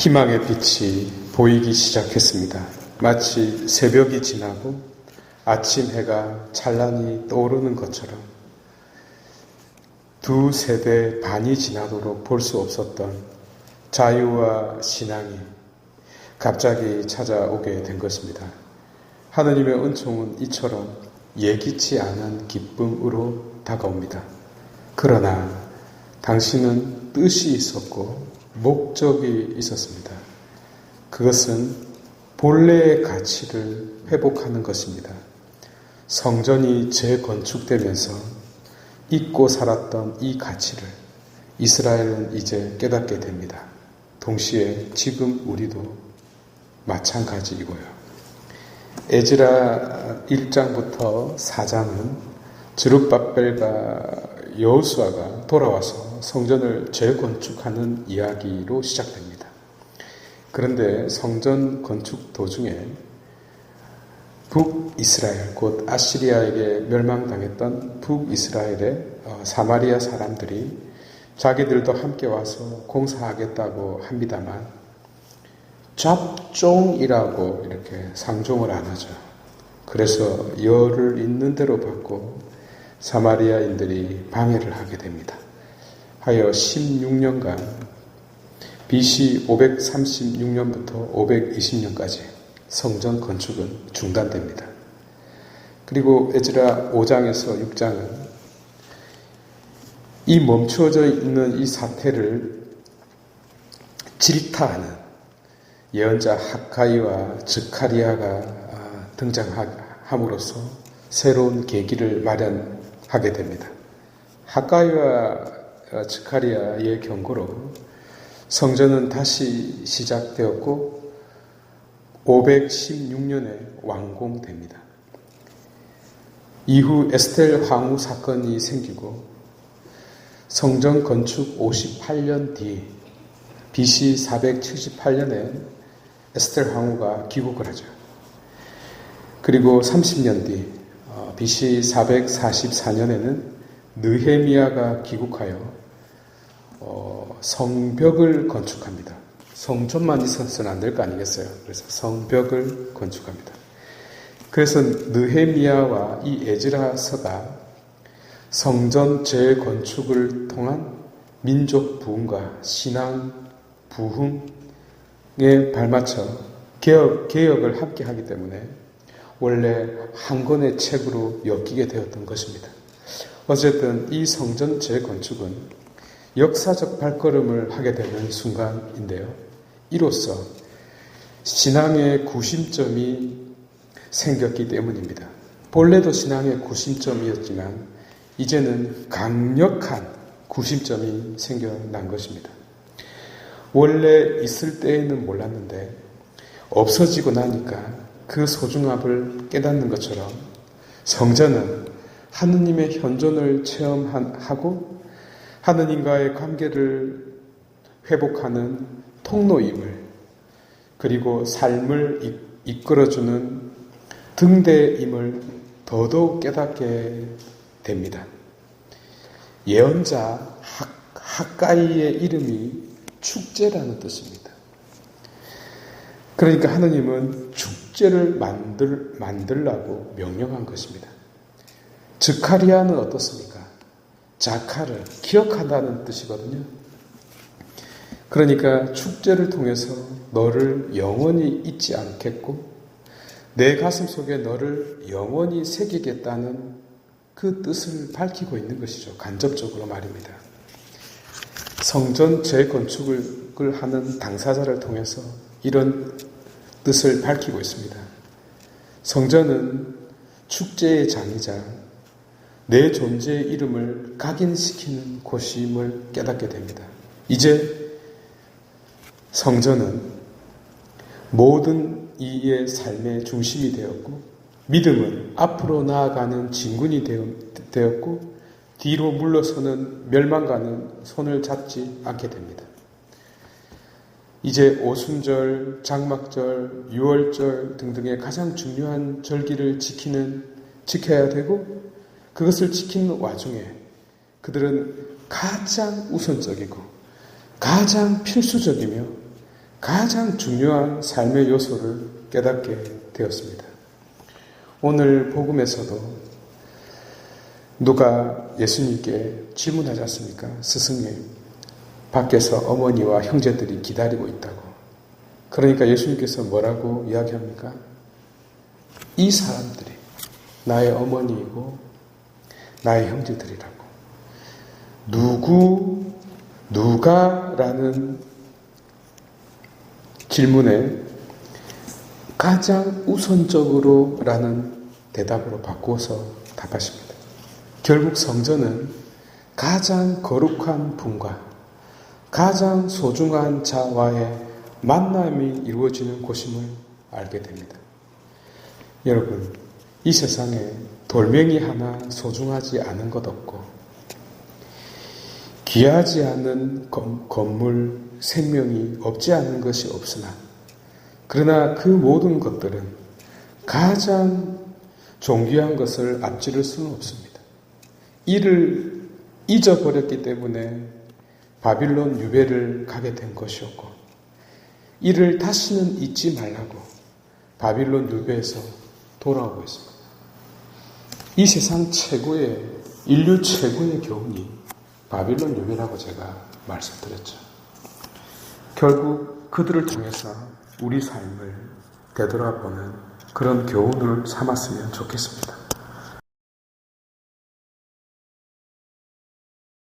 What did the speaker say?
희망의 빛이 보이기 시작했습니다. 마치 새벽이 지나고 아침 해가 찬란히 떠오르는 것처럼 두 세대 반이 지나도록 볼 수 없었던 자유와 신앙이 갑자기 찾아오게 된 것입니다. 하느님의 은총은 이처럼 예기치 않은 기쁨으로 다가옵니다. 그러나 당신은 뜻이 있었고 목적이 있었습니다. 그것은 본래의 가치를 회복하는 것입니다. 성전이 재건축되면서 잊고 살았던 이 가치를 이스라엘은 이제 깨닫게 됩니다. 동시에 지금 우리도 마찬가지이고요. 에즈라 1장부터 4장은 스룹바벨과 여호수아가 돌아와서 성전을 재건축하는 이야기로 시작됩니다. 그런데 성전 건축 도중에 북이스라엘, 곧 아시리아에게 멸망당했던 북이스라엘의 사마리아 사람들이 자기들도 함께 와서 공사하겠다고 합니다만 잡종이라고 이렇게 상종을 안 하죠. 그래서 열을 있는 대로 받고 사마리아인들이 방해를 하게 됩니다. 하여 16년간 BC 536년부터 520년까지 성전 건축은 중단됩니다. 그리고 에즈라 5장에서 6장은 이 멈추어져 있는 이 사태를 질타하는 예언자 학가이와 즈카리아가 등장함으로써 새로운 계기를 마련하게 됩니다. 학가이와 즈카리아의 경고로 성전은 다시 시작되었고 516년에 완공됩니다. 이후 에스텔 황후 사건이 생기고 성전 건축 58년 뒤 BC 478년에 에스텔 황후가 귀국을 하죠. 그리고 30년 뒤 BC 444년에는 느헤미야가 귀국하여 성벽을 건축합니다. 성전만 있어서는 안 될 거 아니겠어요? 그래서 성벽을 건축합니다. 그래서 느헤미야와 이 에즈라서가 성전 재건축을 통한 민족 부흥과 신앙 부흥에 발맞춰 개혁을 함께 하기 때문에 원래 한 권의 책으로 엮이게 되었던 것입니다. 어쨌든 이 성전 재건축은 역사적 발걸음을 하게 되는 순간인데요. 이로써 신앙의 구심점이 생겼기 때문입니다. 본래도 신앙의 구심점이었지만 이제는 강력한 구심점이 생겨난 것입니다. 원래 있을 때에는 몰랐는데 없어지고 나니까 그 소중함을 깨닫는 것처럼 성전은 하느님의 현존을 체험하고 하느님과의 관계를 회복하는 통로임을, 그리고 삶을 이끌어주는 등대임을 더더욱 깨닫게 됩니다. 예언자 학가이의 이름이 축제라는 뜻입니다. 그러니까 하느님은 축제를 만들라고 명령한 것입니다. 즈카리아는 어떻습니까? 자카를 기억한다는 뜻이거든요. 그러니까 축제를 통해서 너를 영원히 잊지 않겠고 내 가슴 속에 너를 영원히 새기겠다는 그 뜻을 밝히고 있는 것이죠. 간접적으로 말입니다. 성전 재건축을 하는 당사자를 통해서 이런 뜻을 밝히고 있습니다. 성전은 축제의 장이자 내 존재의 이름을 각인시키는 곳임을 깨닫게 됩니다. 이제 성전은 모든 이의 삶의 중심이 되었고 믿음은 앞으로 나아가는 진군이 되었고 뒤로 물러서는 멸망가는 손을 잡지 않게 됩니다. 이제 오순절, 장막절, 유월절 등등의 가장 중요한 절기를 지켜야 되고 그것을 지키는 와중에 그들은 가장 우선적이고 가장 필수적이며 가장 중요한 삶의 요소를 깨닫게 되었습니다. 오늘 복음에서도 누가 예수님께 질문하지 않습니까? 스승님, 밖에서 어머니와 형제들이 기다리고 있다고. 그러니까 예수님께서 뭐라고 이야기합니까? 이 사람들이 나의 어머니이고 나의 형제들이라고. 누가라는 질문에 가장 우선적으로 라는 대답으로 바꾸어서 답하십니다. 결국 성전은 가장 거룩한 분과 가장 소중한 자와의 만남이 이루어지는 곳임을 알게 됩니다. 여러분, 이 세상에 돌멩이 하나 소중하지 않은 것 없고 귀하지 않은 건물, 생명이 없지 않은 것이 없으나 그러나 그 모든 것들은 가장 존귀한 것을 앞지를 수는 없습니다. 이를 잊어버렸기 때문에 바빌론 유배를 가게 된 것이었고 이를 다시는 잊지 말라고 바빌론 유배에서 돌아오고 있습니다. 이 세상 최고의 인류 최고의 교훈이 바빌론 유배라고 제가 말씀드렸죠. 결국 그들을 통해서 우리 삶을 되돌아보는 그런 교훈을 삼았으면 좋겠습니다.